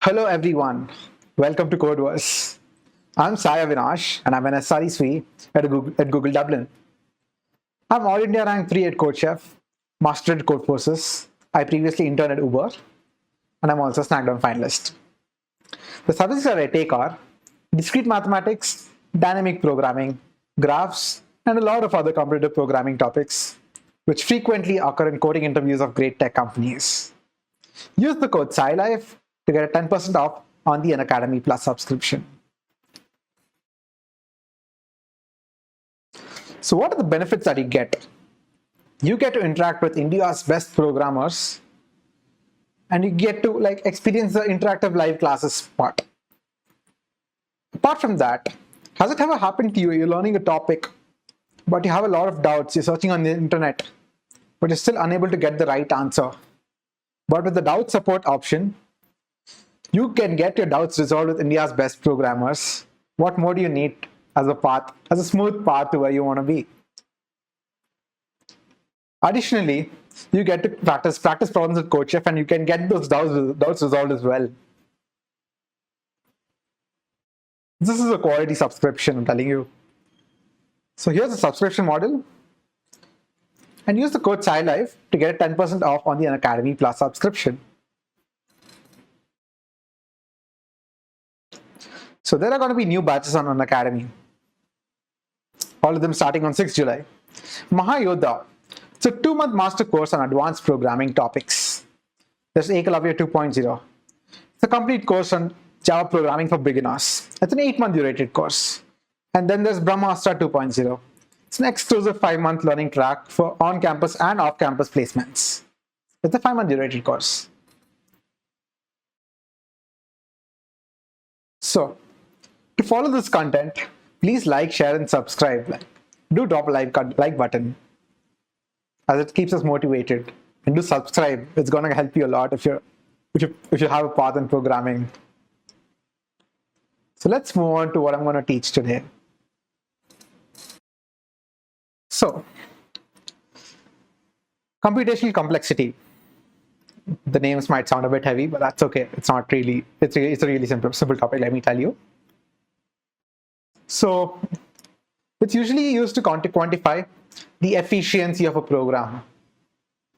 Hello everyone, welcome to CodeBeyond. I'm Sai Avinash and I'm an SRE SWE at Google Dublin. I'm All India Rank 3 at CodeChef, Master at Codeforces. I previously interned at Uber and I'm also a Snackdown finalist. The subjects that I take are discrete mathematics, dynamic programming, graphs, and a lot of other competitive programming topics which frequently occur in coding interviews of great tech companies. Use the code SciLife to get a 10% off on the Unacademy Plus subscription. So what are the benefits that you get? You get to interact with India's best programmers and you get to experience the interactive live classes part. Apart from that, has it ever happened to you, you're learning a topic, but you have a lot of doubts, you're searching on the internet, but you're still unable to get the right answer? But with the doubt support option, you can get your doubts resolved with India's best programmers. What more do you need as a smooth path to where you want to be? Additionally, you get to practice problems with CodeChef and you can get those doubts resolved as well. This is a quality subscription, I'm telling you. So here's the subscription model. And use the code SciLife to get 10% off on the Unacademy Plus subscription. So there are going to be new batches on Unacademy. All of them starting on 6th July. Mahayodha. It's a 2-month master course on advanced programming topics. There's Ekalavya 2.0. It's a complete course on Java programming for beginners. It's an 8-month durated course. And then there's Brahmastra 2.0. It's an exclusive 5-month learning track for on-campus and off-campus placements. It's a 5-month durated course. So, to follow this content, please like, share, and subscribe. Do drop a like button, as it keeps us motivated. And do subscribe. It's going to help you a lot if you have a path in programming. So let's move on to what I'm going to teach today. So, computational complexity. The names might sound a bit heavy, but that's okay. It's not really. It's a really simple topic. Let me tell you. So, it's usually used to quantify the efficiency of a program.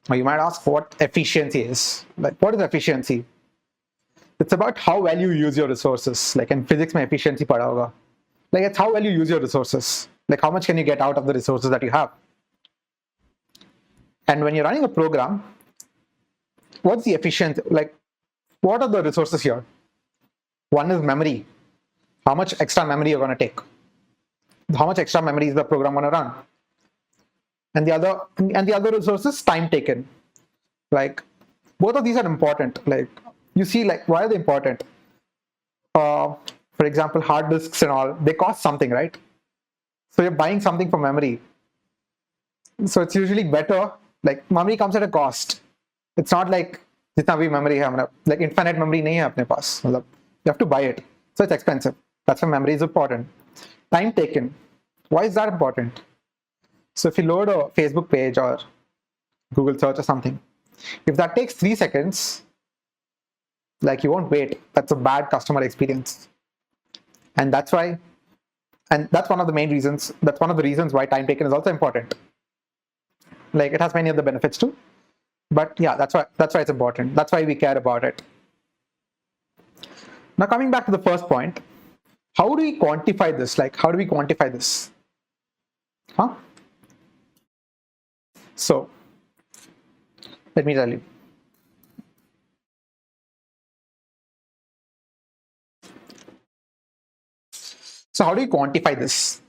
Now, you might ask what efficiency is. What is efficiency? It's about how well you use your resources. In physics, mein efficiency padha hoga. It's how well you use your resources. How much can you get out of the resources that you have? And when you're running a program, what's the efficiency? What are the resources here? One is memory. How much extra memory you're going to take? How much extra memory is the program going to run? And the other resource is time taken. Both of these are important. You see, why are they important? For example, hard disks and all, they cost something, right? So you're buying something for memory. So it's usually better. Memory comes at a cost. It's not jitna bhi memory hai, infinite memory nahi hai apne paas. You have to buy it. So it's expensive. That's why memory is important. Time taken. Why is that important? So if you load a Facebook page or Google search or something, if that takes 3 seconds, you won't wait. That's a bad customer experience. And that's one of the main reasons. That's one of the reasons why time taken is also important. It has many other benefits too. But yeah, that's why it's important. That's why we care about it. Now coming back to the first point, how do we quantify this? How do we quantify this? So, let me tell you. So how do you quantify this?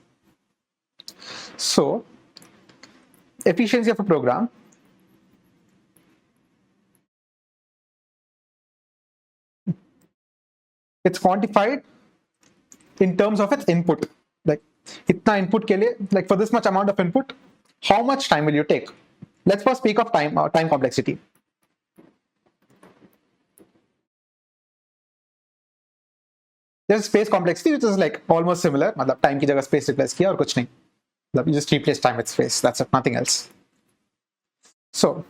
So, efficiency of a program. It's quantified in terms of its input. Itna input ke liye, for this much amount of input, how much time will you take? Let's first speak of time complexity. There's space complexity, which is almost similar. Time ki jagah space replace kiya aur kuch nahi. You just replace time with space. That's it, nothing else. So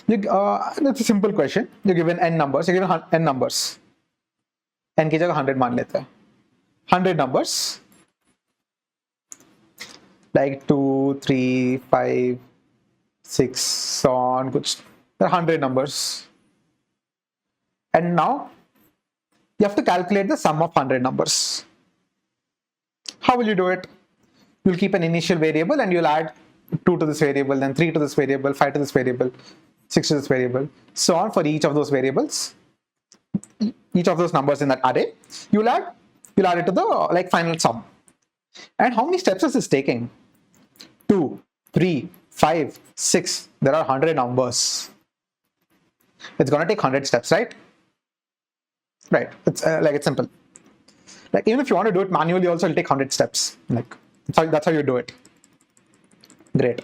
That's a simple question. You're given n numbers. You're given n numbers. n की जगह 100 मान लेते हैं. 100 numbers like 2, 3, 5, 6, so on. There are 100 numbers. And now you have to calculate the sum of 100 numbers. How will you do it? You'll keep an initial variable and you'll add 2 to this variable, then 3 to this variable, 5 to this variable, 6 to this variable, so on for each of those variables. Each of those numbers in that array, you'll add it to the final sum. And how many steps is this taking? 2, 3, 5, 6. There are 100 numbers. It's gonna take 100 steps, right? Right. It's it's simple. Like even if you want to do it manually, also it'll take 100 steps. Like that's how you do it. Great.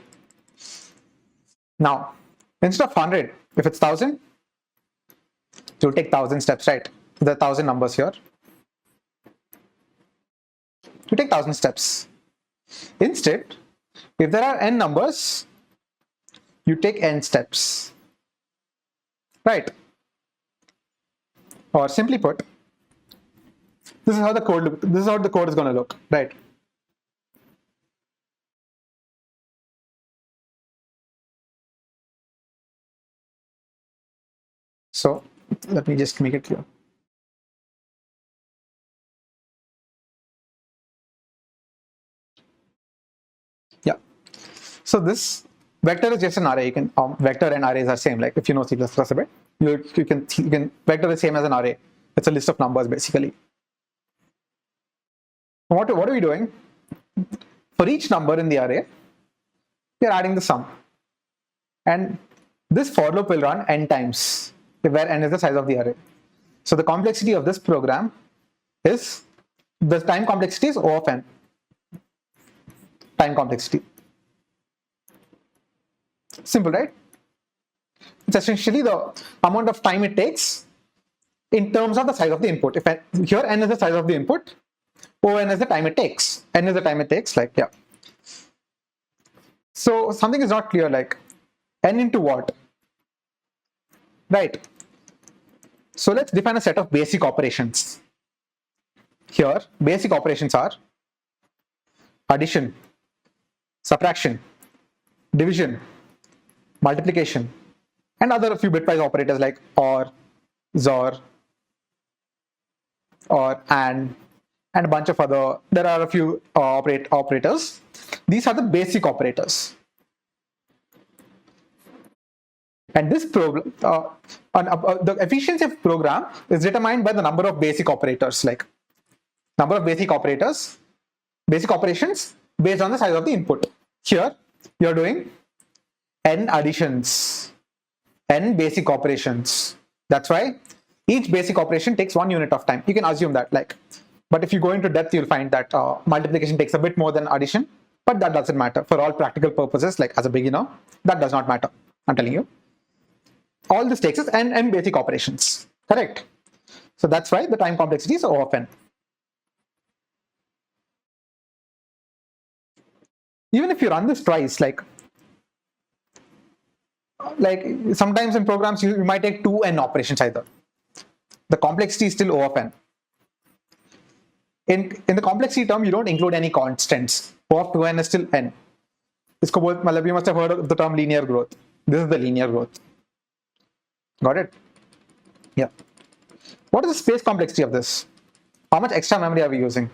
Now, instead of 100, if it's 1000, you'll take 1000 steps, right? There are 1000 numbers here. You take 1000 steps. Instead, if there are n numbers, you take n steps, right? Or simply put, this is how the code is going to look, right? So let me just make it clear. Yeah. So this vector is just an array. You can vector and arrays are same. Like if you know C++ a bit, you can vector is same as an array. It's a list of numbers basically. What are we doing? For each number in the array, we are adding the sum, and this for loop will run n times, where n is the size of the array. So the complexity of this program is, the time complexity is O of n. Time complexity. Simple, right? It's essentially the amount of time it takes in terms of the size of the input. If here n is the size of the input, O(n) is the time it takes. N is the time it takes, like, yeah. So something is not clear, like n into what? Right. So let's define a set of basic operations. Here, basic operations are addition, subtraction, division, multiplication, and other a few bitwise operators like OR, XOR, or AND, and a bunch of other, there are a few operators. These are the basic operators. And this program, the efficiency of program is determined by the number of basic operators, like number of basic operators, basic operations based on the size of the input. Here, you're doing n additions, n basic operations. That's why each basic operation takes 1 unit of time. You can assume that, like, but if you go into depth, you'll find that multiplication takes a bit more than addition, but that doesn't matter for all practical purposes. Like as a beginner, that does not matter. I'm telling you. All this takes is n basic operations, correct? So that's why the time complexity is O of n. Even if you run this twice, like sometimes in programs you might take 2n operations either. The complexity is still O of n. In the complexity term, you don't include any constants. O of 2n is still n. You must have heard of the term linear growth. This is the linear growth. Got it? Yeah. What is the space complexity of this? How much extra memory are we using?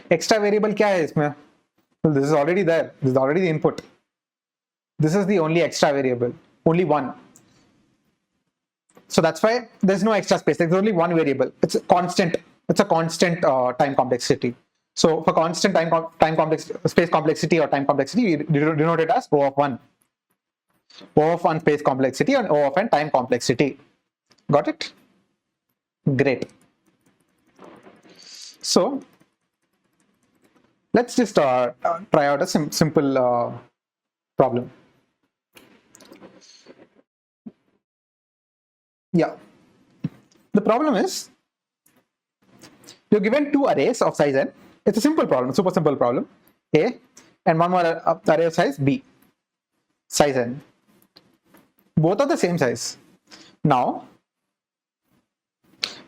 Extra variable क्या है इसमें? Well, this is already there. This is already the input. This is the only extra variable. Only one. So that's why there's no extra space. There's only one variable. It's a constant. It's a constant time complexity. So for constant space complexity or time complexity, we denote it as O of 1. O of 1 space complexity and O of n time complexity. Got it? Great. So let's just try out a simple problem. Yeah. The problem is, you're given two arrays of size n, It's a simple problem, super simple problem. A, and one more array of size B, size n. Both are the same size. Now,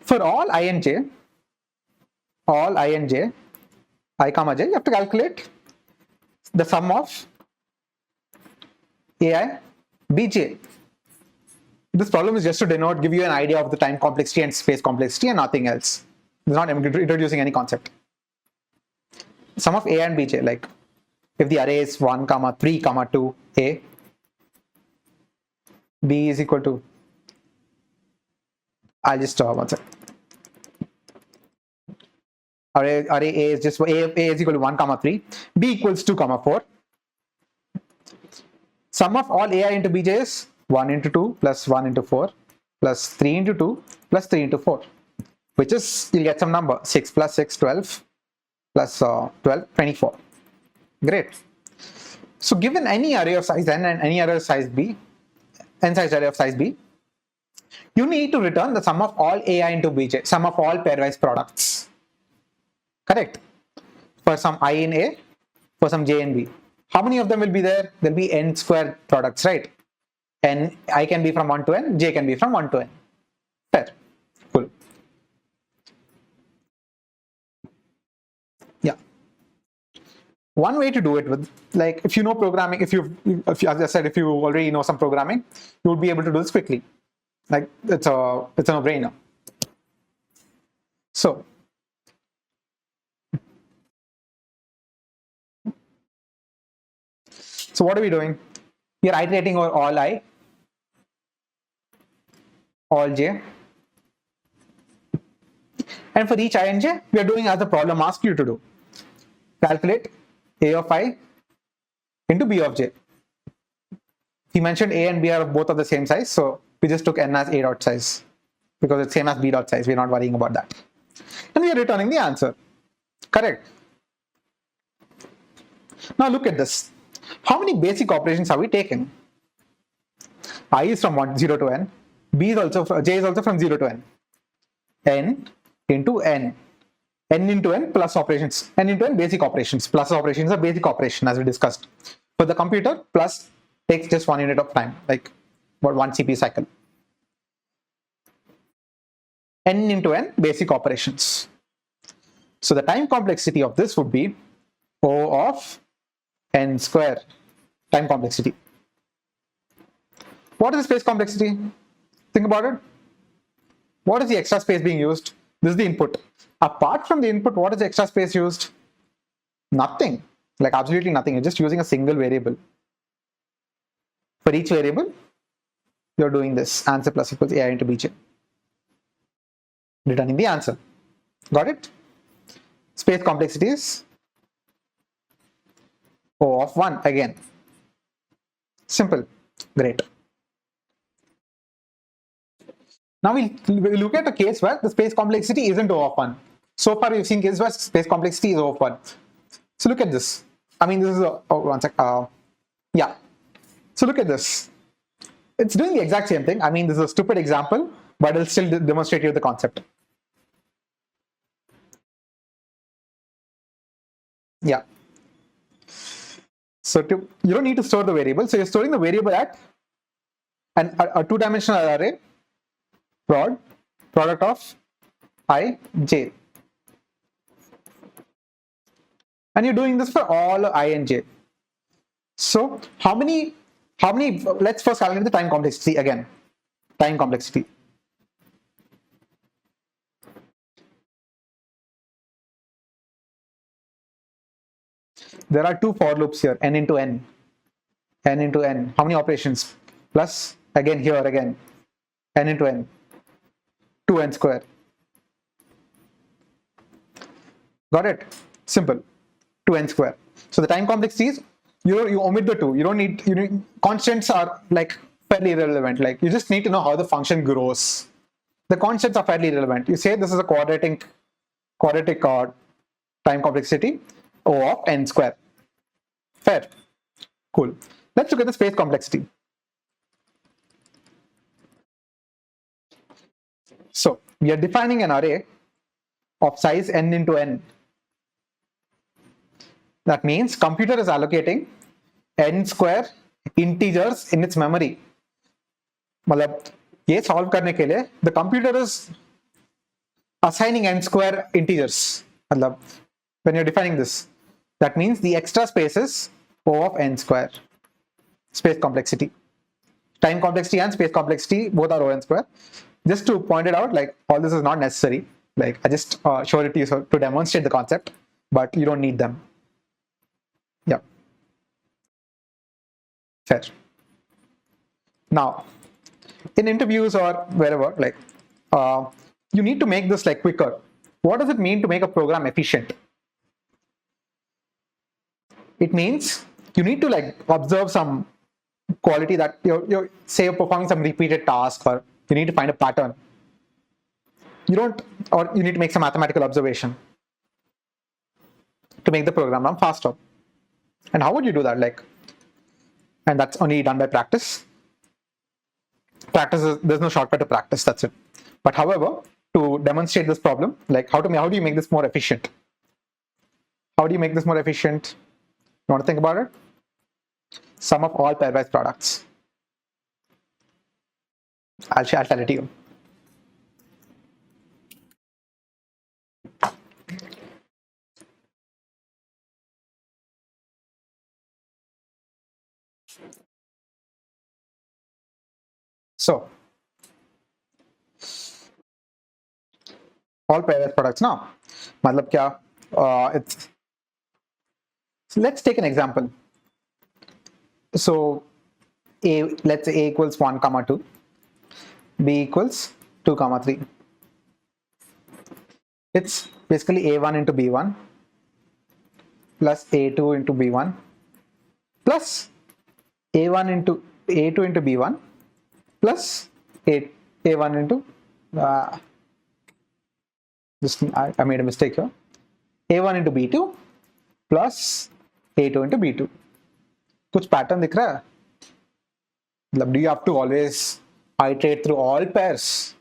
for all I and j, I comma j, you have to calculate the sum of ai bj. This problem is just to denote, give you an idea of the time complexity and space complexity and nothing else. It's not introducing any concept. Sum of a and bj, like if the array is 1, 3, 2, a, b is equal to, I'll just one second. Array a is just a is equal to 1, 3, b equals 2, 4. Sum of all ai into bj is 1 into 2 plus 1 into 4 plus 3 into 2 plus 3 into 4, which is, you'll get some number, 6 plus 6, 12 plus 12, 24. Great. So given any array of size n and any array of size b, n size array of size b, you need to return the sum of all ai into bj, sum of all pairwise products. Correct? For some I in A, for some j in B. How many of them will be there? There will be n square products, right? And I can be from 1 to n, j can be from 1 to n. Fair. Cool. Yeah. One way to do it with, like, if you know programming, if you, as I said, if you already know some programming, you would be able to do this quickly. Like, it's a no-brainer. So what are we doing? We are iterating over all I, all j, and for each I and j, we are doing as the problem asks you to do. Calculate a of I into b of j. He mentioned a and b are both of the same size, so we just took n as a dot size because it's same as b dot size. We're not worrying about that. And we are returning the answer. Correct. Now look at this. How many basic operations are we taking? I is from 0 to n. B is also, j is also from 0 to n. N into n. N into n plus operations. N into n basic operations. Plus operations are basic operation as we discussed. For the computer, plus takes just 1 unit of time, like about 1 CPU cycle. N into n basic operations. So the time complexity of this would be O of n square, time complexity. What is the space complexity? Think about it. What is the extra space being used? This is the input. Apart from the input, what is the extra space used? Nothing. Like absolutely nothing. You're just using a single variable. For each variable, you're doing this answer plus equals ai into bj. Returning the answer. Got it? Space complexity is O of 1 again. Simple. Great. Now we look at a case where the space complexity isn't O of 1. So far we've seen cases where space complexity is O of 1. So look at this. I mean, this is one sec. Yeah. So look at this. It's doing the exact same thing. I mean, this is a stupid example, but it'll still demonstrate you the concept. Yeah. So you don't need to store the variable. So you're storing the variable at a two-dimensional array, product of I, j. And you're doing this for all I and j. So how many, let's first calculate the time complexity again. Time complexity. There are two for loops here, n into n. N into n. How many operations? Plus, again here again, n into n. 2n square. Got it? Simple. 2n square. So the time complexity is, you omit the 2. You don't need, constants are like fairly irrelevant. Like you just need to know how the function grows. The constants are fairly irrelevant. You say this is a quadratic time complexity, O of n square. Fair. Cool. Let's look at the space complexity. So we are defining an array of size n into n. That means computer is allocating n square integers in its memory. मतलब ये solve करने के लिए the computer is assigning n square integers. मतलब when you're defining this, that means the extra space is O of n square. Space complexity, time complexity and space complexity both are O n square. Just to point it out, like all this is not necessary. Like I just showed it to you to demonstrate the concept, but you don't need them. Yeah. Fair. Now, in interviews or wherever, like you need to make this like quicker. What does it mean to make a program efficient? It means you need to like observe some quality that you're say you're performing some repeated task, or you need to find a pattern. You don't, or you need to make some mathematical observation to make the program run faster. And how would you do that? Like, and that's only done by practice. Practice is, there's no shortcut to practice, that's it. But however, to demonstrate this problem, like how do you make this more efficient? How do you make this more efficient? You want to think about it? Sum of all pairwise products. I'll tell it to you. So, all pairwise products now. मतलब क्या? It's, so let's take an example. So, let's say A equals 1, 2, B equals 2, 3. It's basically A1 into B1 plus A2 into B1 plus A1 into A2 into B1 plus A1 into I made a mistake here. A1 into B2 plus A2 into B2. कुछ pattern दिख रहा है? मतलब do you have to always iterate through all pairs?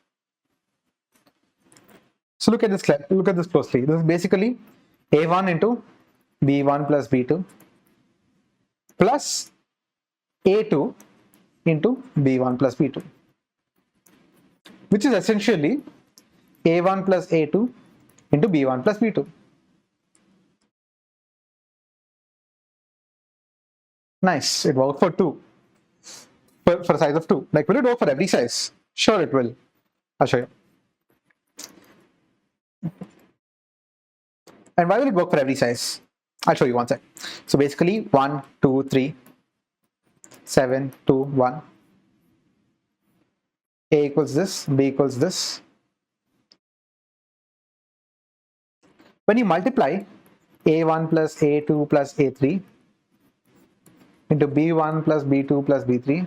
So look at this closely. This is basically A1 into B1 plus B2 plus A2 into B1 plus B2, which is essentially A1 plus A2 into B1 plus B2. Nice, it worked for 2, for a size of 2. Like, will it work for every size? Sure it will. I'll show you. And why will it work for every size? I'll show you one sec. So basically 1, 2, 3, 7, 2, 1. A equals this, B equals this. When you multiply A1 plus A2 plus A3 into B1 plus B2 plus B3,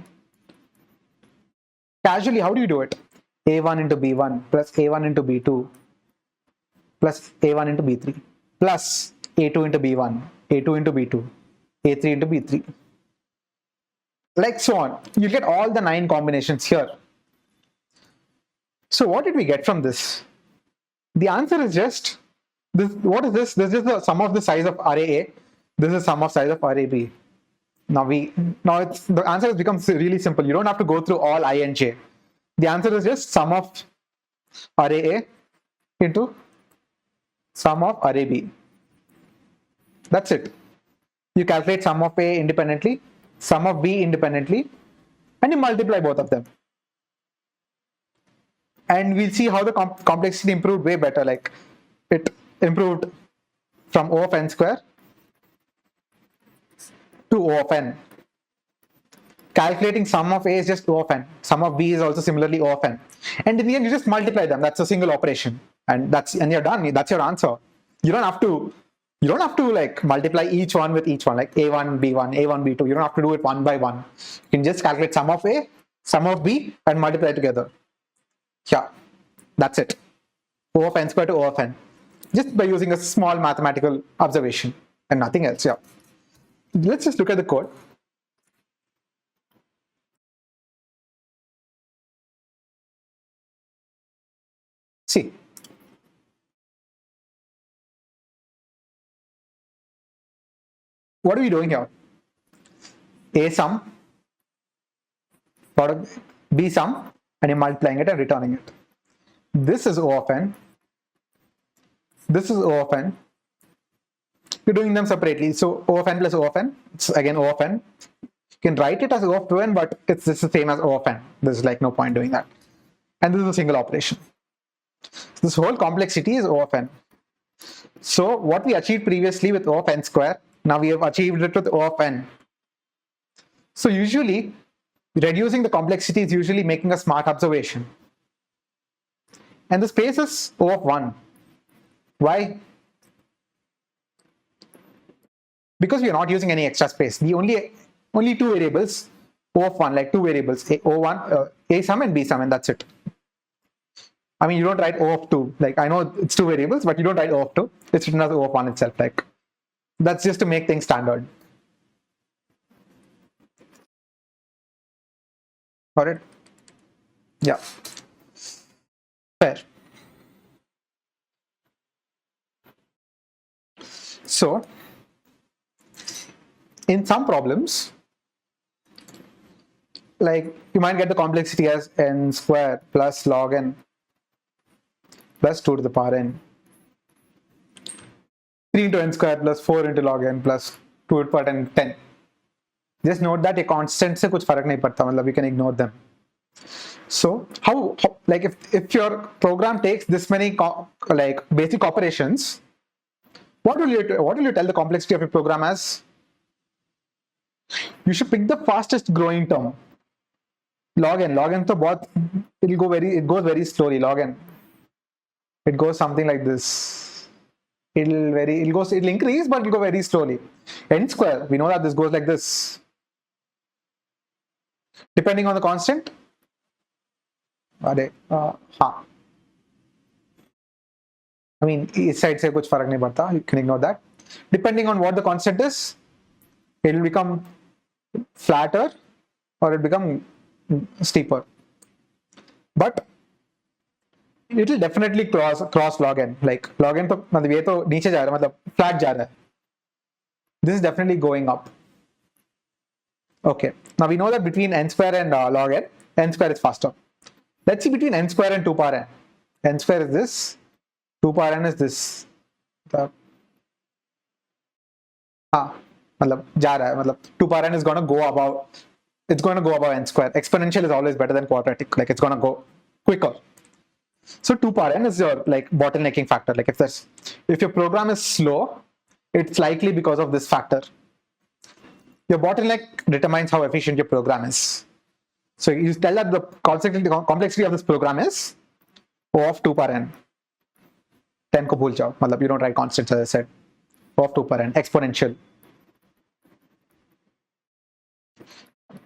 casually, how do you do it? A1 into B1 plus A1 into B2 plus A1 into B3 plus A2 into B1, A2 into B2, A3 into B3. Like so on. You get all the 9 combinations here. So what did we get from this? The answer is just this. What is this? This is the sum of the size of array A. This is sum of size of array B. Now the answer has become really simple. You don't have to go through all I and j. The answer is just sum of array A into sum of array B. That's it. You calculate sum of A independently, sum of B independently, and you multiply both of them. And we'll see how the complexity improved way better. Like it improved from O of n square to O of n. Calculating sum of A is just O of n. Sum of B is also similarly O of n. And in the end, you just multiply them. That's a single operation, and you're done. That's your answer. You don't have to like multiply each one with each one, like A1, B1, A1, B2. You don't have to do it one by one. You can just calculate sum of A, sum of B, and multiply together. Yeah, that's it. O of n square to O of n. Just by using a small mathematical observation and nothing else. Yeah. Let's just look at the code. See. what are we doing here? A sum, B sum, and you're multiplying it and returning it. This is O of n. This is O of n. You're doing them separately. So O of n plus O of n, it's again O of n. You can write it as O of 2n, but it's just the same as O of n. There's like no point doing that. And this is a single operation. This whole complexity is O of n. So what we achieved previously with O of n square, now we have achieved it with O of n. So usually, reducing the complexity is usually making a smart observation. And the space is O of 1. Why? Because we are not using any extra space. The only two variables, O of 1, like two variables, O1, A sum and B sum, and that's it. I mean, you don't write O of 2. Like, I know it's two variables, but you don't write O of 2. It's written as O of 1 itself. Like, that's just to make things standard. Got it? Yeah. Fair. So, in some problems, like you might get the complexity as n square plus log n plus 2 to the power n. 3 into n square plus 4 into log n plus 2 to the power n 10. Just note that a constant se kuch farak nahi padta, matlab you can ignore them. So how like if your program takes this many like basic operations, what will you tell the complexity of your program as? You should pick the fastest growing term. Log n to bahut, it goes very slowly. Log n, it goes something like this. It'll increase, but it'll go very slowly. N square, we know that this goes like this. Depending on the constant. I mean, इस side से कुछ फर्क नहीं पड़ता. You can ignore that. Depending on what the constant is, it will become flatter or it become steeper. But it will definitely cross log n. Like log n तो मतलब ये तो नीचे जा रहा है, मतलब flat जा रहा है. This is definitely going up. Okay. Now we know that between n square and log n square is faster. Let's see between n square and 2 power n. N square is this. 2 power n is this. मतलब जा रहा है, मतलब 2 power n is going to go above. It's going to go above n square. Exponential is always better than quadratic. Like it's going to go quicker. So 2 power n is your like bottlenecking factor. Like if your program is slow, it's likely because of this factor. Your bottleneck determines how efficient your program is. So you tell that the complexity of this program is O of 2 power n. 10 ko bhul jao. Matlab you don't write constants, as I said. O of 2 power n, exponential.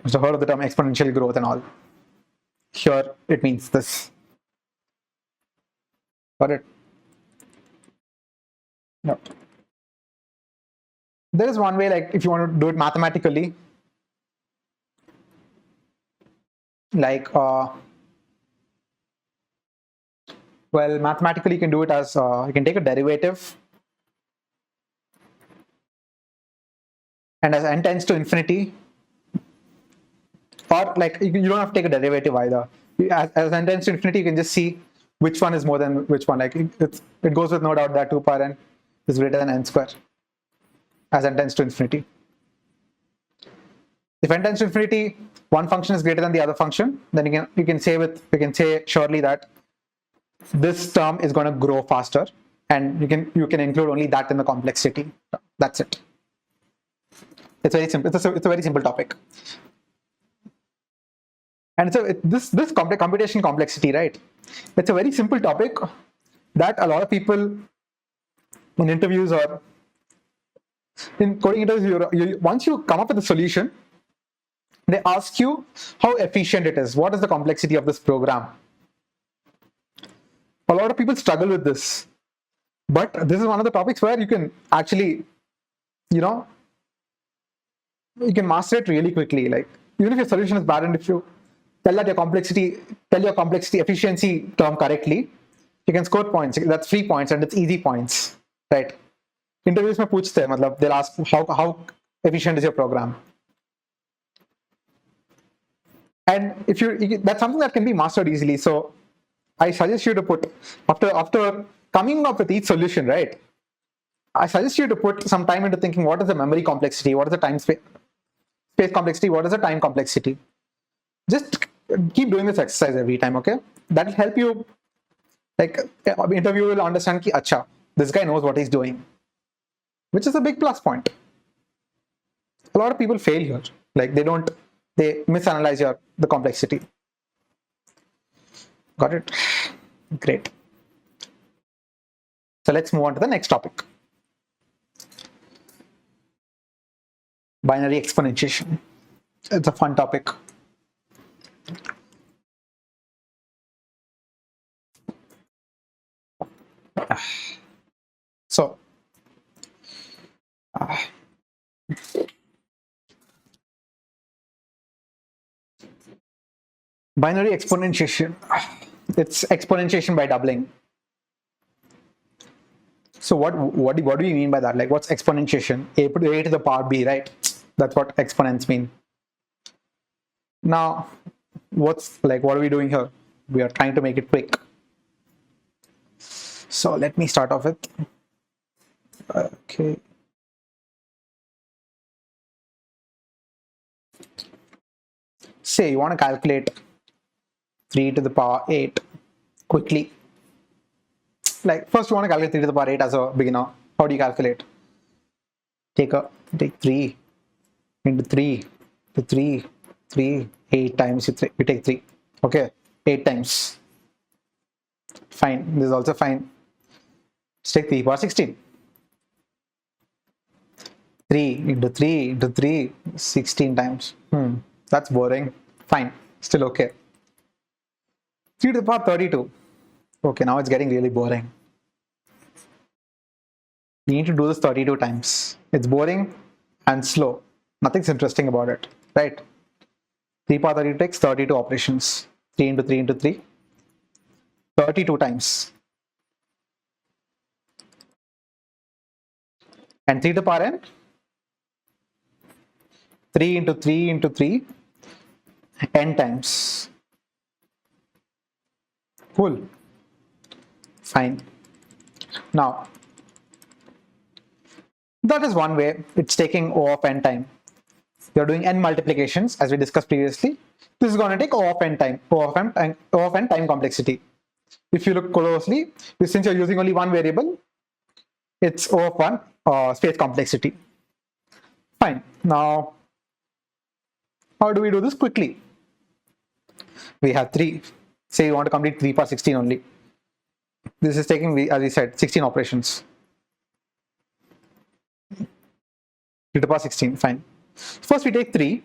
So heard of the term exponential growth and all. Here it means this. Got it? No. There is one way, like if you want to do it mathematically, like well, mathematically you can do it as you can take a derivative, and as n tends to infinity, or like you don't have to take a derivative either. As n tends to infinity, you can just see which one is more than which one. Like it goes with no doubt that 2 power n is greater than n square as n tends to infinity. If n tends to infinity, one function is greater than the other function, then you can say surely that this term is going to grow faster, and you can include only that in the complexity. That's it. It's very simple. It's a very simple topic. And so this computation complexity, right? It's a very simple topic that a lot of people in interviews or in coding interviews, once you come up with a solution, they ask you how efficient it is. What is the complexity of this program? A lot of people struggle with this, but this is one of the topics where you can actually, you can master it really quickly. Like even if your solution is bad, and if you tell your complexity efficiency term correctly, you can score points. That's 3 points, and it's easy points, right? Interviews में पूछते हैं, मतलब they'll ask how efficient is your program. And if that's something that can be mastered easily. So I suggest you to put, after coming up with each solution, right? I suggest you to put some time into thinking, what is the memory complexity? What is the time space complexity? What is the time complexity? Just keep doing this exercise every time, okay? That will help you, like, interview will understand ki, acha, this guy knows what he's doing, which is a big plus point. A lot of people fail here. Like, they misanalyze the complexity. Got it? Great. So let's move on to the next topic. Binary exponentiation. It's a fun topic. So, binary exponentiation. It's exponentiation by doubling. So what do we mean by that? Like, what's exponentiation? A to the power b, right? That's what exponents mean. Now, what are we doing here? We are trying to make it quick. So let me start off with, okay. Say you want to calculate 3 to the power 8 quickly. Like, first you want to calculate 3 to the power 8 as a beginner. How do you calculate? Take 3 into 3 to 3, 8 times you take 3. Okay, 8 times. Fine, this is also fine. Let's take 3 power 16. 3 into 3 into 3, 16 times. That's boring. Fine, still okay. 3 to the power 32. Okay, now it's getting really boring. You need to do this 32 times. It's boring and slow. Nothing's interesting about it, right? 3 power 32 takes 32 operations. 3 into 3 into 3. 32 times. And 3 to the power n? 3 into 3 into 3. N times. Cool. Fine. Now, that is one way. It's taking O of n time. You're doing n multiplications, as we discussed previously. This is going to take O of n time, O of n time complexity. If you look closely, since you're using only one variable, it's O of 1 space complexity. Fine. Now, how do we do this quickly? We have 3. Say you want to complete 3 power 16 only. This is taking, as we said, 16 operations. 3 to the power 16, fine. First we take 3,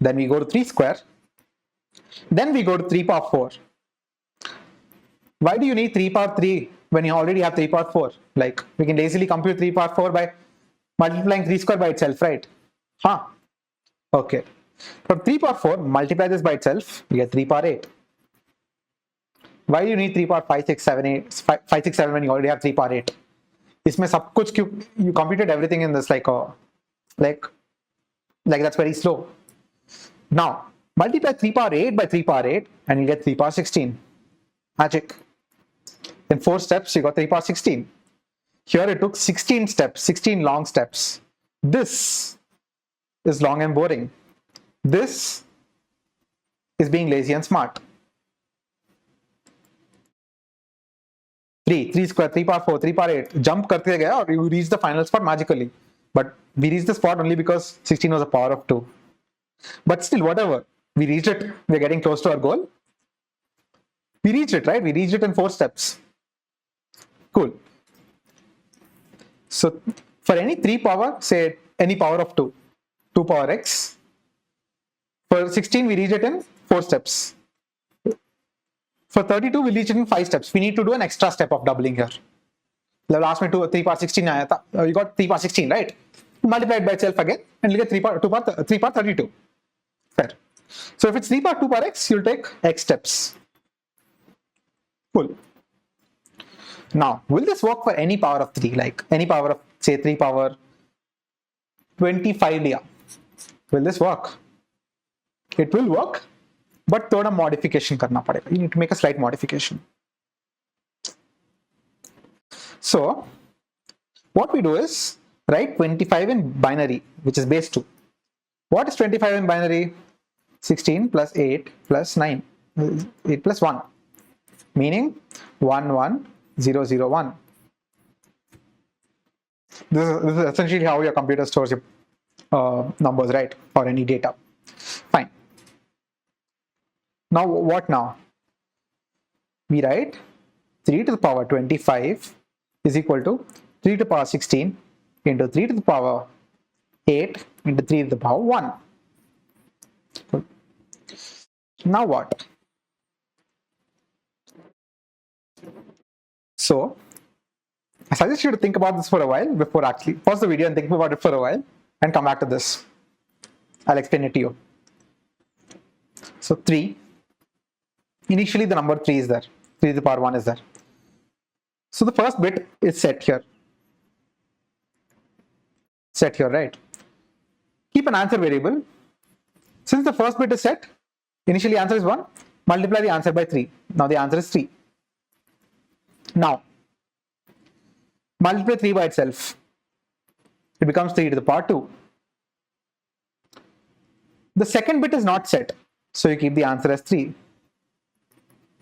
then we go to 3 square, then we go to 3 power 4. Why do you need 3 power 3 when you already have 3 power 4? Like, we can lazily compute 3 power 4 by multiplying 3 square by itself, right? Okay. From 3 power 4, multiply this by itself, you get 3 power 8. Why do you need 3 power 5, 6, 7, 8, 5, 6, 7 when you already have 3 power 8? इसमें सब कुछ you computed everything in this like that's very slow. Now multiply 3 power 8 by 3 power 8 and you get 3 power 16. Magic. In 4 steps you got 3 power 16. Here it took 16 steps, 16 long steps. This is long and boring. This is being lazy and smart. 3 square, 3 power 4, 3 power 8. Jump karte gaya or you reach the final spot magically. But we reached the spot only because 16 was a power of 2. But still, whatever. We reached it. We're getting close to our goal. We reached it, right? We reached it in 4 steps. Cool. So for any 3 power, say any power of 2, 2 power x. For 16, we reach it in 4 steps. For 32, we reach it in 5 steps. We need to do an extra step of doubling here. Last में 3 power 16 आया था. You got 3 power 16, right? Multiply it by itself again and you get 3 power 32. Fair. So if it's 3 power 2 power x, you'll take x steps. Cool. Now, will this work for any power of 3? Like any power of, say, 3 power 25 दिया. Will this work? It will work, but थोड़ा modification करना पड़ेगा. You need to make a slight modification. So what we do is write 25 in binary, which is base 2. What is 25 in binary? 16 plus 8 plus 9, 8 plus 1, meaning 1 1 0 0 1. This is essentially how your computer stores your numbers, right, or any data. Fine. Now what now? We write 3 to the power 25 is equal to 3 to the power 16 into 3 to the power 8 into 3 to the power 1. Good. Now what? So I suggest you to think about this for a while before actually pause the video and think about it for a while and come back to this. I'll explain it to you. So 3, initially the number 3 is there, 3 to the power 1 is there. So the first bit is set here, right? Keep an answer variable. Since the first bit is set, initially answer is 1, multiply the answer by 3. Now the answer is 3. Now multiply 3 by itself. It becomes 3 to the power 2. The second bit is not set, so you keep the answer as 3.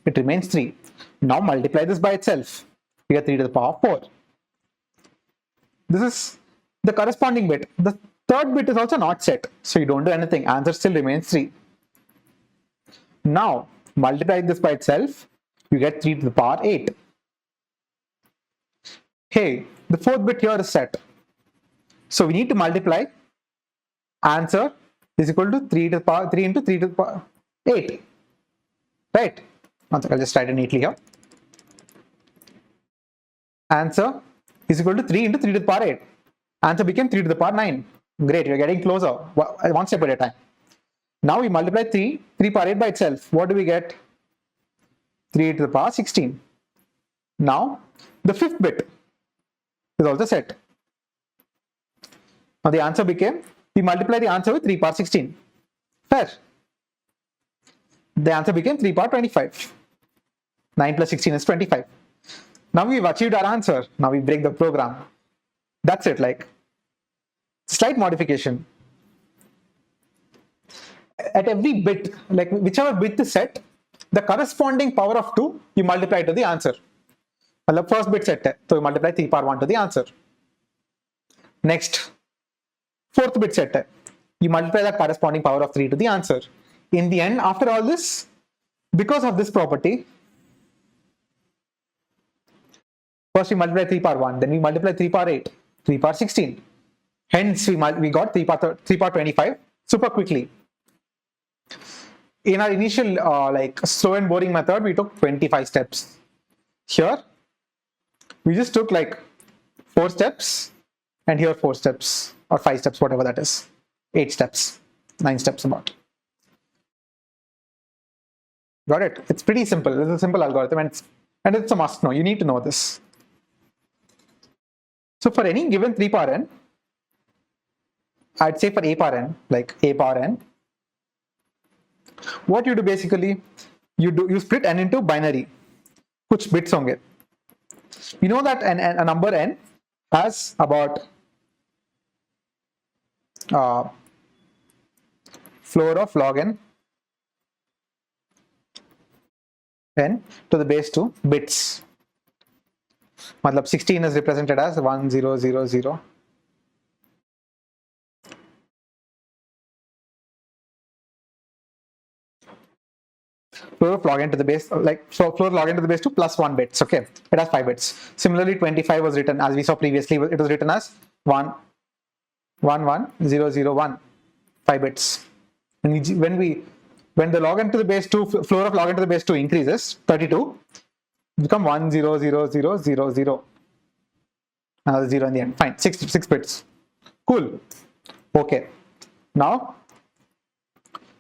It remains 3. Now multiply this by itself. You get 3 to the power 4. This is the corresponding bit. The third bit is also not set, so you don't do anything. Answer still remains 3. Now multiply this by itself. You get 3 to the power 8. Hey, the fourth bit here is set. So we need to multiply. Answer is equal to 3 to the power 3 into 3 to the power 8. Right? One second, I'll just write it neatly here. Answer is equal to 3 into 3 to the power 8. Answer became 3 to the power 9. Great, you're getting closer. One step at a time. Now we multiply 3 power 8 by itself. What do we get? 3 to the power 16. Now the fifth bit is also set. Now the answer became, we multiply the answer with 3 power 16. Fair. The answer became 3 power 25. 9 plus 16 is 25. Now we've achieved our answer. Now we break the program. That's it, like slight modification. At every bit, like whichever bit is set, the corresponding power of 2, you multiply to the answer. The first bit set, so you multiply 3 power 1 to the answer. Next, fourth bit set, you multiply the corresponding power of 3 to the answer. In the end, after all this, because of this property, first we multiply 3 power 1, then we multiply 3 power 8, 3 power 16. Hence, we got 3 power 25 super quickly. In our initial like slow and boring method, we took 25 steps. Here, we just took like 4 steps, and here 4 steps, or 5 steps, whatever that is. 8 steps, 9 steps about. Got it? It's pretty simple. It's a simple algorithm, and it's a must know. You need to know this. So for any given 3 power n, I'd say for a power n, like a power n, what you do basically, you split n into binary. Kuch bits honge. You know that a number n has about floor of log n to the base 2 bits. Matlab 16 is represented as 1 0 0 0. Floor of log n to the base, like so floor log n to the base 2 plus 1 bits. Okay, it has 5 bits. Similarly, 25 was written, as we saw previously, it was written as 1 1 1 0 0 1, 5 bits. And when the log n to the base 2, floor of log n to the base 2 increases 32, it become 1 0 0 0 0 0. Another 0 in the end. Fine, 6 bits. Cool. Okay. Now,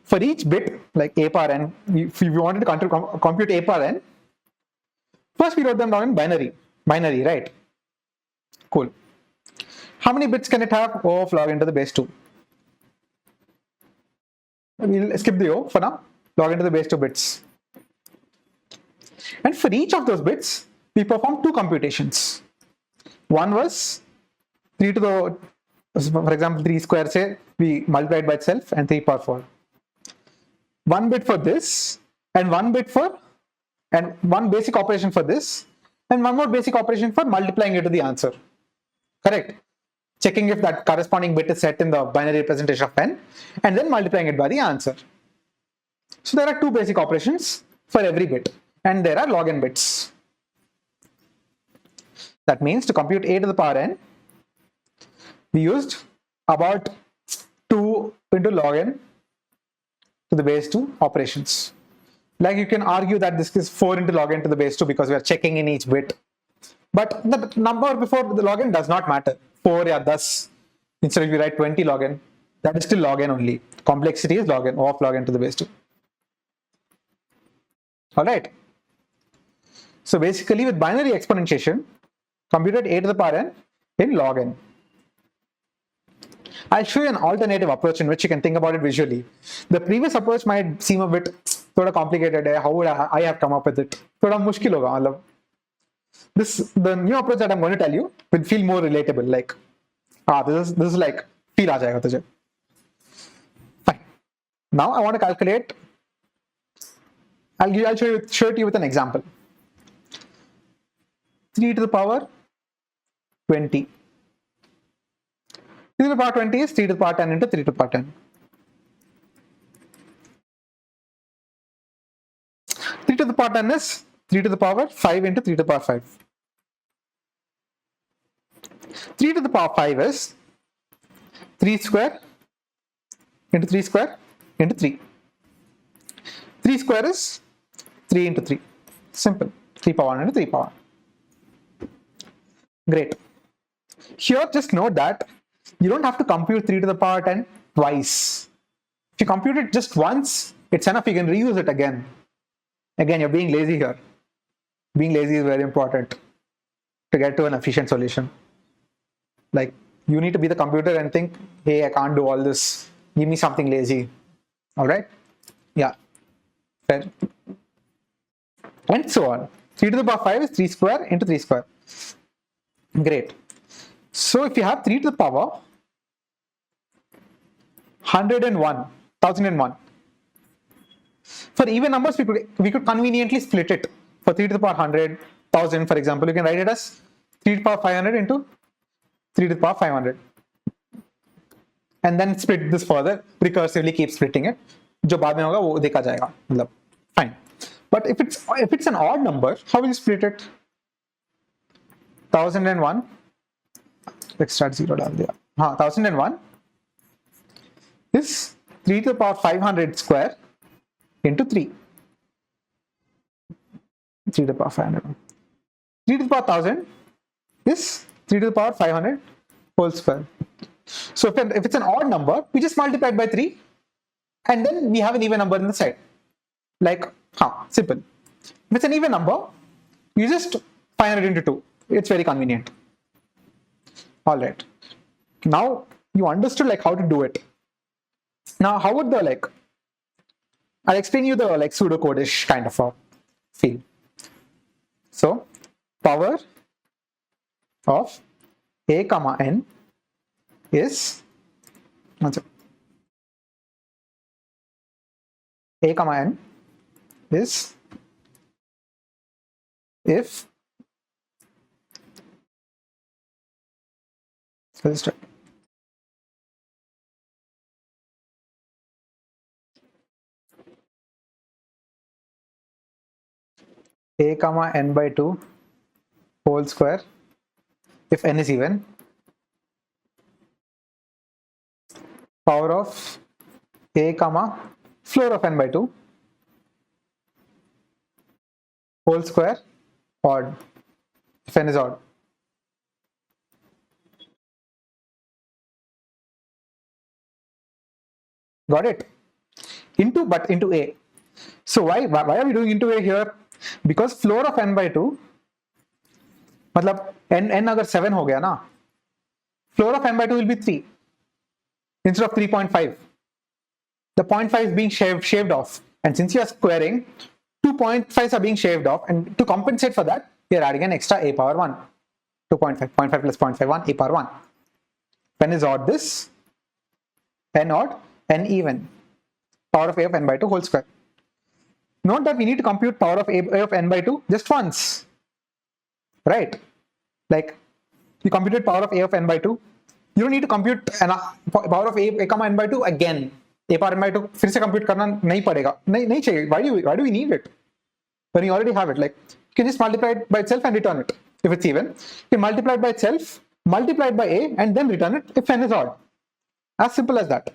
for each bit, like a power n, if we wanted to compute a power n, first we wrote them down in binary, right? Cool. How many bits can it have? O of log n to the base 2. We'll skip the O for now. Log n to the base 2 bits. And for each of those bits, we performed 2 computations. One was 3 to the, for example, 3 square, say, we multiplied by itself, and 3 power 4. 1 bit for this, and 1 bit for, and 1 basic operation for this, and 1 more basic operation for multiplying it to the answer. Correct? Checking if that corresponding bit is set in the binary representation of n, and then multiplying it by the answer. So there are 2 basic operations for every bit, and there are log n bits. That means to compute a to the power n, we used about 2 into log n to the base 2 operations. Like you can argue that this is 4 into log n to the base 2 because we are checking in each bit. But the number before the log n does not matter. 4, yeah, thus, instead of you write 20 log n, that is still log n only. Complexity is log n, O of log n to the base 2. Alright. So basically with binary exponentiation, computed a to the power n in log n. I'll show you an alternative approach in which you can think about it visually. The previous approach might seem a bit thoda complicated. How would I have come up with it? Thoda mushkil hoga. The new approach that I'm going to tell you will feel more relatable. Like, this is like feel aa jayega tujhe. Fine. Now I want to calculate. I'll show it to you with an example. 3 to the power 20. 3 to the power 20 is 3 to the power 10 into 3 to the power 10. 3 to the power 10 is 3 to the power 5 into 3 to the power 5. 3 to the power 5 is 3 square into 3 square into 3. 3 square is 3 into 3. Simple. 3 power 1 into 3 power 1. Great. Here, just note that you don't have to compute 3 to the power 10 twice. If you compute it just once, it's enough. You can reuse it again. Again, you're being lazy here. Being lazy is very important to get to an efficient solution. Like, you need to be the computer and think, hey, I can't do all this. Give me something lazy. All right? Yeah. Fair. And so on. 3 to the power 5 is 3 square into 3 square. Great. So if you have 3 to the power 1001, for even numbers, we could conveniently split it. For 3 to the power 100, 1000, for example, you can write it as 3 to the power 500 into 3 to the power 500. And then split this further, recursively keep splitting it. जो बाद में होगा वो देखा जाएगा. मतलब fine. But if it's an odd number, how will you split it? 1001. Let's start 0 डाल दिया. 1001 is 3 to the power 500 square into 3. 3 to the power 500. 3 to the power 1000 is 3 to the power 500 whole square. So if it's an odd number, we just multiply it by 3 and then we have an even number in the side. Like, simple. If it's an even number, you just 500 into 2. It's very convenient. All right. Now you understood like how to do it. Now, how would the I'll explain you the pseudocode-ish kind of a feel. So, power of a comma n is a comma n is if a comma n by 2 whole square, if n is even, power of a comma floor of n by 2 whole square odd, if n is odd. Got it? But into a. So why are we doing into a here? Because floor of n by 2, मतलब n अगर 7 हो गया ना, floor of n by 2 will be 3 instead of 3.5. The 0.5 is being shaved off. And since you are squaring, 2 0.5s are being shaved off. And to compensate for that, you are adding an extra a power 1. 2.5, 0.5 plus 0.51, a power 1. When is odd this? N odd, n even. Power of a of n by 2 whole square. Note that we need to compute power of a of n by 2 just once. Right? Like, you computed power of a of n by 2. You don't need to compute power of a comma n by 2 again. A power n by 2 फिर से compute करना नहीं पड़ेगा. नहीं चाहिए. Why do we need it? When you already have it, like, you can just multiply it by itself and return it. If it's even, you can multiply it by itself, multiply it by a, and then return it if n is odd. As simple as that.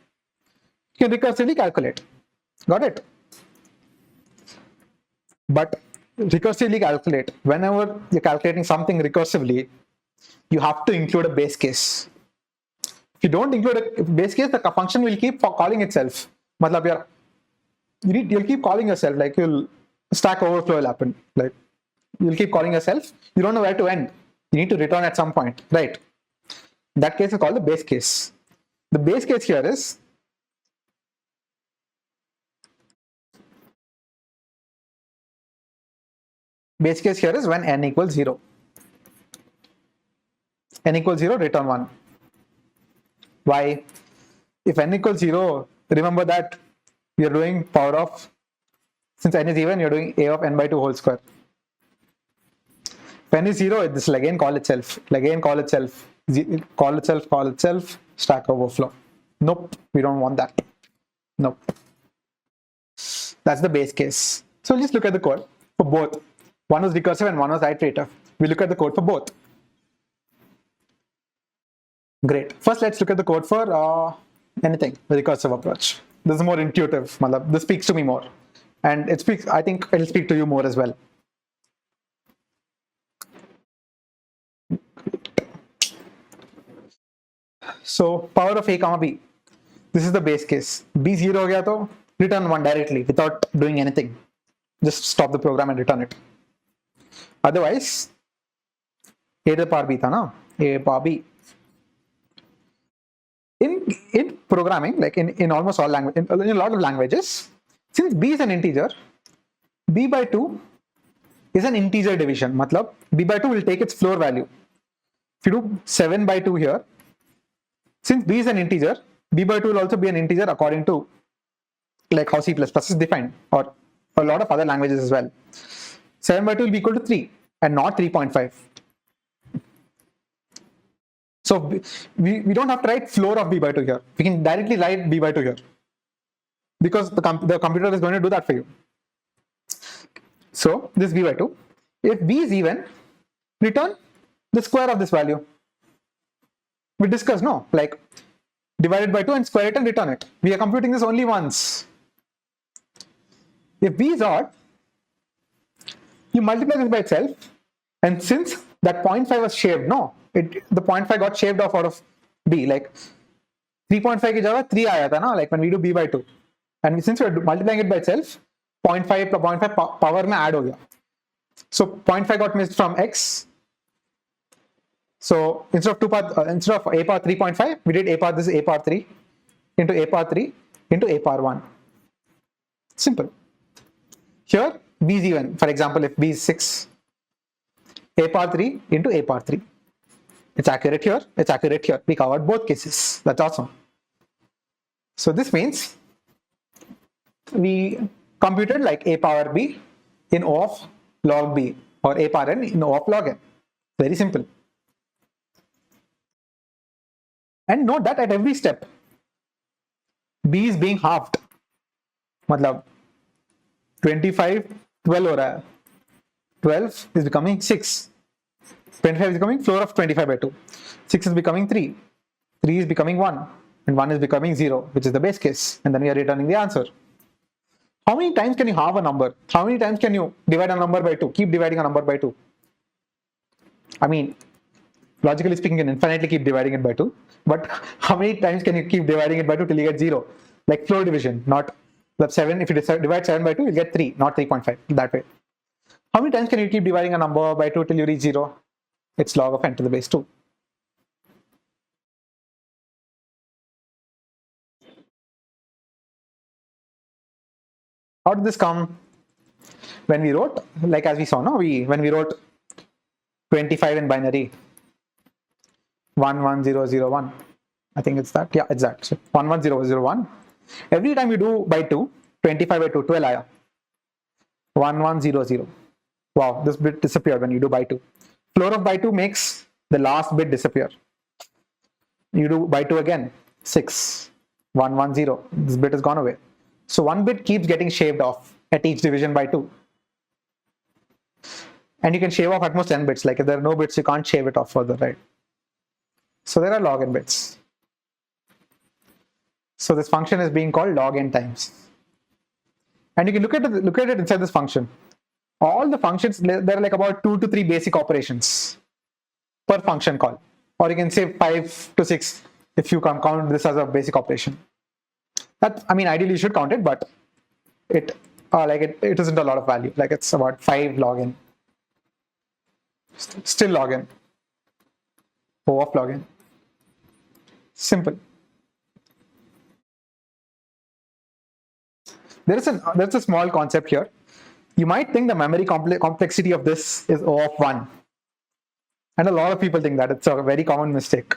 You can recursively calculate. Got it? But recursively calculate, whenever you're calculating something recursively, you have to include a base case. If you don't include a base case, the function will keep calling itself. Matlab you'll keep calling yourself, like stack overflow will happen. Like you'll keep calling yourself, you don't know where to end. You need to return at some point, right? That case is called the base case. The base case here is when n equals 0. N equals 0, return 1. Why? If n equals 0, remember that we are doing power of, since n is even, you're doing a of n by 2 whole square. If n is 0, this will again call itself, call itself, stack overflow. Nope, we don't want that. Nope. That's the base case. So we'll just look at the code for both. One was recursive and one was iterative. We look at the code for both. Great. First, let's look at the code for anything, the recursive approach. This is more intuitive. This speaks to me more. And I think it'll speak to you more as well. So power of a comma b. This is the base case. B 0 ho gaya to return 1 directly without doing anything. Just stop the program and return it. Otherwise, a to the power b tha na? A power b. In programming, like in almost all languages, in a lot of languages, since b is an integer, b by 2 is an integer division. Matlab, b by 2 will take its floor value. If you do 7 by 2 here, since b is an integer, b by 2 will also be an integer according to like how C++ is defined, or a lot of other languages as well. 7 by 2 will be equal to 3 and not 3.5. So we don't have to write floor of b by 2 here. We can directly write b by 2 here because the computer is going to do that for you. So this b by 2. If b is even, return the square of this value. We discussed, no? Like divide it by 2 and square it and return it. We are computing this only once. If b is odd, you multiply this by itself, and since that 0.5 was shaved, no, the 0.5 got shaved off out of b, like 3.5 ki jagah 3 aaya tha na, like when we do b by 2, and since we are multiplying it by itself, 0.5 plus 0.5 power mein add ho gaya. So 0.5 got missed from x. So instead of a power 3.5, we did a power 3 into a power 3 into a power 1. Simple. Here b is even. For example, if b is 6, a power 3 into a power 3. It's accurate here, it's accurate here. We covered both cases. That's awesome. So this means we computed like a power b in O of log b, or a power n in O of log n. Very simple. And note that at every step, b is being halved. Matlab 25, 12 ho raha hai. 12 is becoming 6. 25 is becoming floor of 25 by 2. 6 is becoming 3. 3 is becoming 1. And 1 is becoming 0, which is the base case. And then we are returning the answer. How many times can you halve a number? How many times can you divide a number by 2? Keep dividing a number by 2. I mean, logically speaking, you can infinitely keep dividing it by 2. But how many times can you keep dividing it by 2 till you get 0? Like floor division, not 7. If you divide 7 by 2, you get 3, not 3.5. That way. How many times can you keep dividing a number by 2 till you reach 0? It's log of n to the base 2. How did this come? When we wrote, like as we saw, no, when we wrote 25 in binary, 11001. I think it's that. Yeah, it's that. So 11001. Every time you do by 2, 25 by 2, 12 aya. 1100. Wow, this bit disappeared when you do by 2. Floor of by 2 makes the last bit disappear. You do by 2 again, 6, 110. This bit has gone away. So one bit keeps getting shaved off at each division by 2. And you can shave off at most 10 bits. Like if there are no bits, you can't shave it off further, right? So there are log n bits. So this function is being called log n times. And you can look at it inside this function. All the functions, there are like about 2 to 3 basic operations per function call. Or you can say 5 to 6 if you can count this as a basic operation. That, I mean, ideally you should count it, but it isn't a lot of value. Like it's about 5 log n. Still log n. O of log n. Simple. There's a small concept here. You might think the memory complexity of this is O of 1. And a lot of people think that. It's a very common mistake.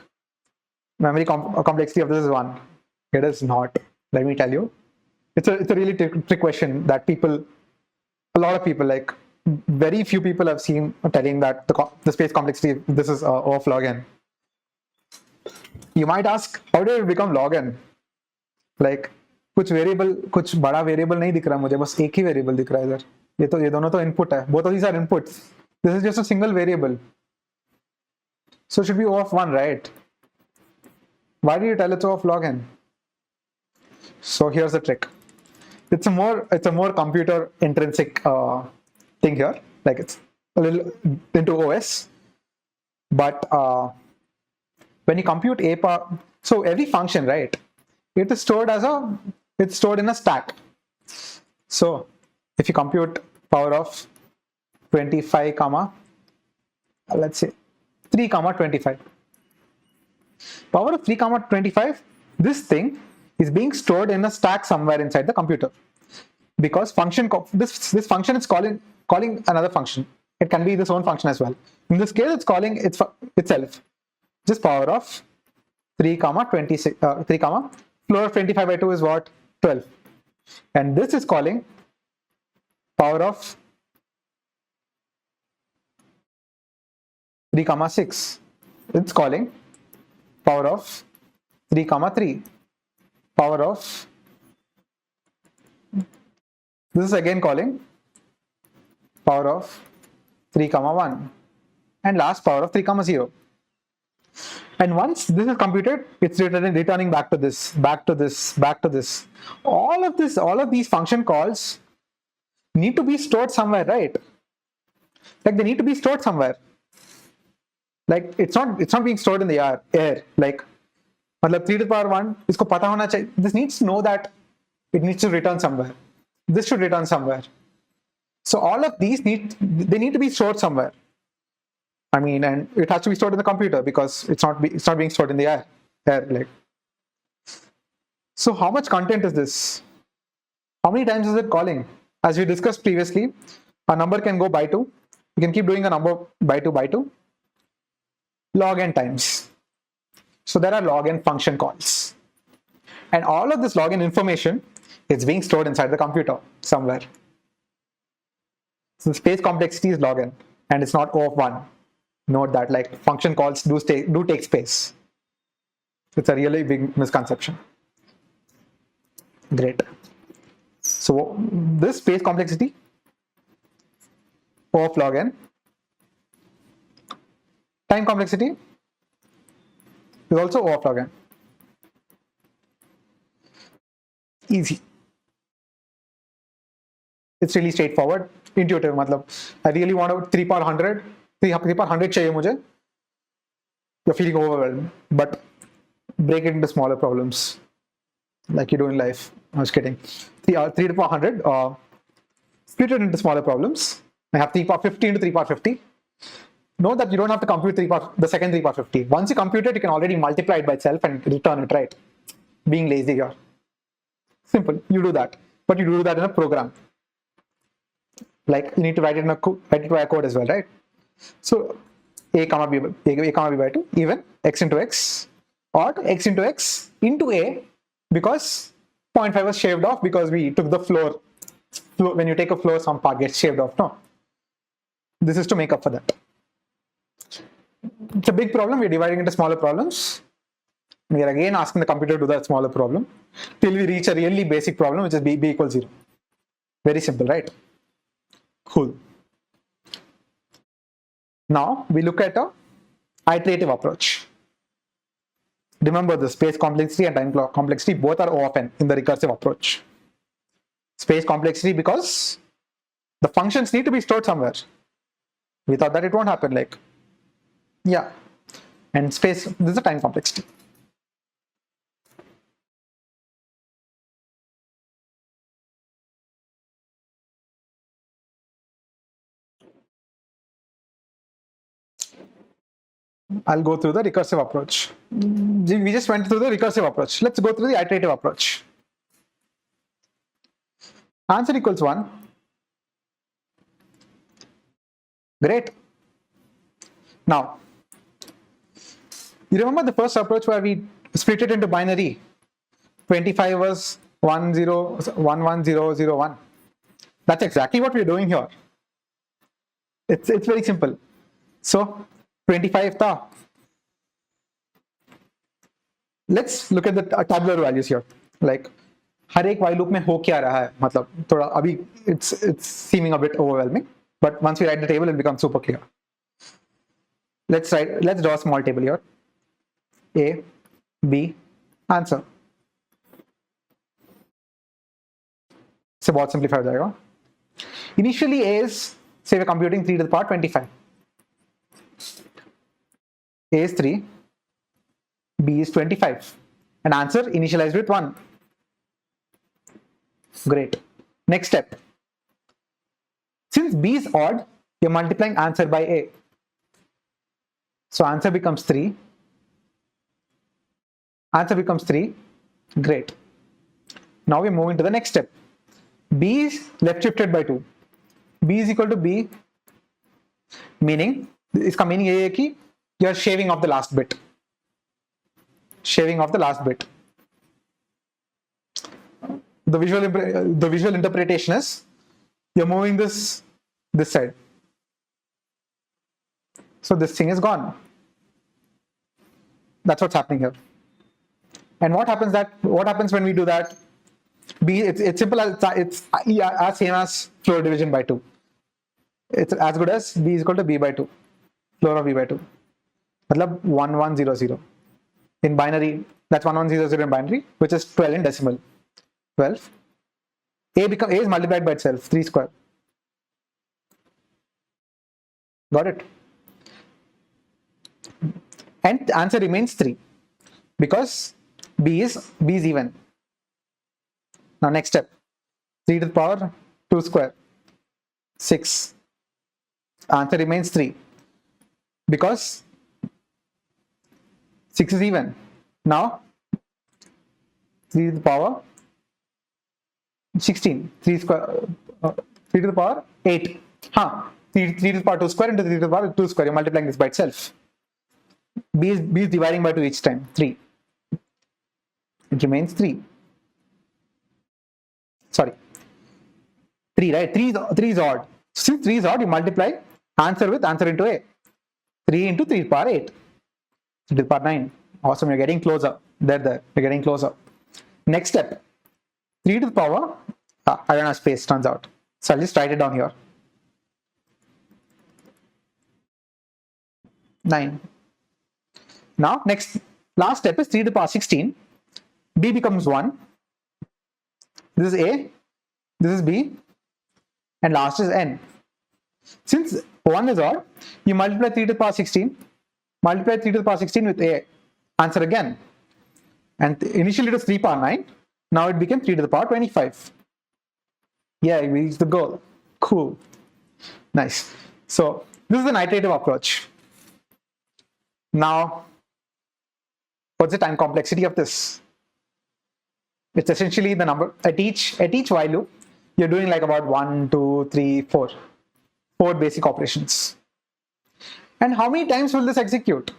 Memory complexity of this is 1. It is not. Let me tell you. It's a really trick question that a lot of people, like very few people I've seen telling that the space complexity, this is O of log n. You might ask, how did it become log n? Like, कुछ बड़ा variable नहीं दिख रहा मुझे, बस एक ही variable दिख रहा है इधर. ये दोनों तो इनपुट है. Both of these are inputs. This is just a single variable. So it should be O of 1, right? Why do you tell it's O of log n? So here's the trick. It's a more computer intrinsic thing here. Like it's a little into OS. But when you compute a power, so every function, right? It is stored it's stored in a stack. So if you compute power of 25 comma, let's say 3 comma 25. Power of 3 comma 25, this thing is being stored in a stack somewhere inside the computer. Because this function is calling another function. It can be this own function as well. In this case, it's calling itself. Just power of 3 comma 26, 3 comma, floor of 25 by 2 is what? 12. And this is calling power of 3 comma 6. It's calling power of 3 comma 3. Power of, this is again calling power of 3 comma 1. And last power of 3 comma 0. And once this is computed, it's returning back to this, back to this, back to this. All of these function calls need to be stored somewhere, right? Like they need to be stored somewhere. Like it's not being stored in the air. Like, मतलब 3 to the power 1, इसको पता होना चाहिए. This needs to know that it needs to return somewhere. This should return somewhere. So all of these need to be stored somewhere. I mean, and it has to be stored in the computer because it's not being stored in the air. Like, so how much content is this? How many times is it calling? As we discussed previously, a number can go by 2. You can keep doing a number by 2 log n times. So there are log n function calls. And all of this log n information is being stored inside the computer somewhere. So the space complexity is log n, and it's not O of 1. Note that, like, function calls do take space. It's a really big misconception. Great. So this space complexity, O of log n. Time complexity is also O of log n. Easy. It's really straightforward, intuitive. मतलब, I really want 3 power 100. 3 power 100 चाहिए मुझे. You're feeling overwhelmed, but break it into smaller problems, like you do in life. I was kidding. 3 to the power 100. Split it into smaller problems. I have 3 power 50 into 3 power 50. Know that you don't have to compute the second 3 power 50. Once you compute it, you can already multiply it by itself and return it, right? Being lazy here. Simple. You do that. but you do that in a program. Like you need to write it in via code as well, right? So a comma b by 2, even x into x, or x into x into a, because 0.5 was shaved off because we took the floor. When you take a floor, some part gets shaved off. No, this is to make up for that. It's a big problem. We're dividing into smaller problems. We are again asking the computer to do that smaller problem till we reach a really basic problem, which is b equals 0. Very simple, right? Cool. Now we look at a iterative approach. Remember, the space complexity and time complexity both are O of n in the recursive approach. Space complexity because the functions need to be stored somewhere. Without that, it won't happen. Like, yeah. And space, this is a time complexity. I'll go through the recursive approach. We just went through the recursive approach. Let's go through the iterative approach. Answer equals 1. Great. Now, you remember the first approach where we split it into binary? 25 was 1 0 1 1 0 0 1. That's exactly what we're doing here. It's very simple. So 25 tha. Let's look at the tabular values here. Like हर एक while loop में हो क्या रहा है, मतलब थोड़ा अभी it's seeming a bit overwhelming, but once we write the table it becomes super clear. Let's draw a small table here. A, B, answer. से बहुत simplify हो जाएगा. Initially A is, say we're computing 3 to the power 25. A is 3, B is 25, and answer initialized with 1. Great. Next step. Since B is odd, you're multiplying answer by A. So answer becomes 3. Answer becomes 3. Great. Now we're moving to the next step. B is left shifted by 2. B is equal to B, meaning, इसका meaning ये है कि you're shaving off the last bit. Shaving off the last bit. The visual interpretation is you're moving this side. So this thing is gone. That's what's happening here. And what happens when we do that? B, it's simple as it's as same as floor division by 2. It's as good as B is equal to B by 2. Floor of B by 2. मतलब 1 1 0 0. In binary, that's 1 1 0 0 in binary, which is 12 in decimal. 12. A is multiplied by itself, 3 square. Got it? And the answer remains 3 because B is even. Now next step, 3 to the power 2 square, 6. Answer remains 3 because 6 is even. Now 3 to the power 16, 3 to the power 8. 3 to the power 2 square into 3 to the power 2 square. You're multiplying this by itself. B is dividing by 2 each time, 3. It remains 3. Sorry, 3, right? 3 is odd. Since 3 is odd, you multiply answer with answer into A. 3 into 3 to the power 8. 3 to the power 9. Awesome, you're getting closer. There, you're getting closer. Next step, 3 to the power, I don't have space, turns out. So I'll just write it down here. 9. Now, last step is 3 to the power 16. B becomes 1. This is A, this is B, and last is N. Since 1 is odd, you multiply 3 to the power 16, multiply 3 to the power 16 with A, answer again. And initially it was 3 power 9, now it became 3 to the power 25. Yeah, we reached the goal. Cool. Nice. So this is an iterative approach. Now, what's the time complexity of this? It's essentially the number at each while loop. You're doing like about 1, 2, 3, 4 basic operations. And how many times will this execute?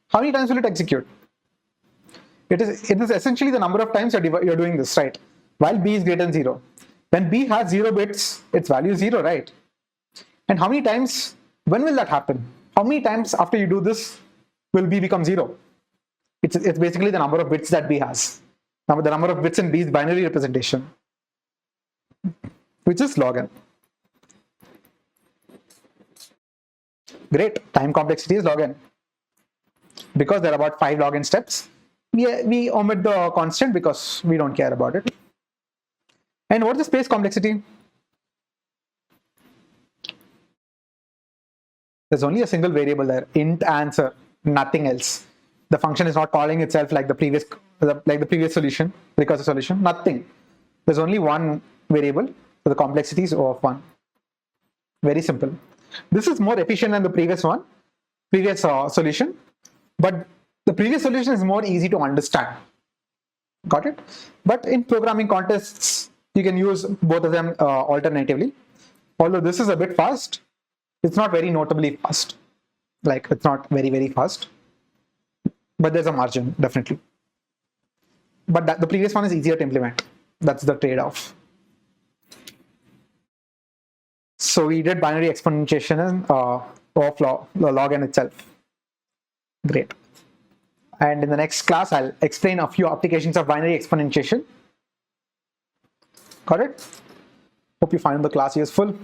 How many times will it execute? It is essentially the number of times you're doing this, right? While b is greater than 0. When b has 0 bits, its value is 0, right? And how many times, when will that happen? How many times after you do this will b become 0? It's basically the number of bits that b has. Now, the number of bits in b's binary representation, which is log n. Great, time complexity is log n. Because there are about 5 log n steps, we omit the constant because we don't care about it. And what's the space complexity? There's only a single variable there, int answer, nothing else. The function is not calling itself like the previous solution, recursive solution, nothing. There's only one variable, so the complexity is O of 1. Very simple. This is more efficient than the previous solution, but the previous solution is more easy to understand. Got it? But in programming contexts, you can use both of them alternatively. Although this is a bit fast, it's not very notably fast. Like, it's not very, very fast. But there's a margin, definitely. But the previous one is easier to implement. That's the trade-off. So we did binary exponentiation of log n itself. Great. And in the next class, I'll explain a few applications of binary exponentiation. Got it? Hope you find the class useful.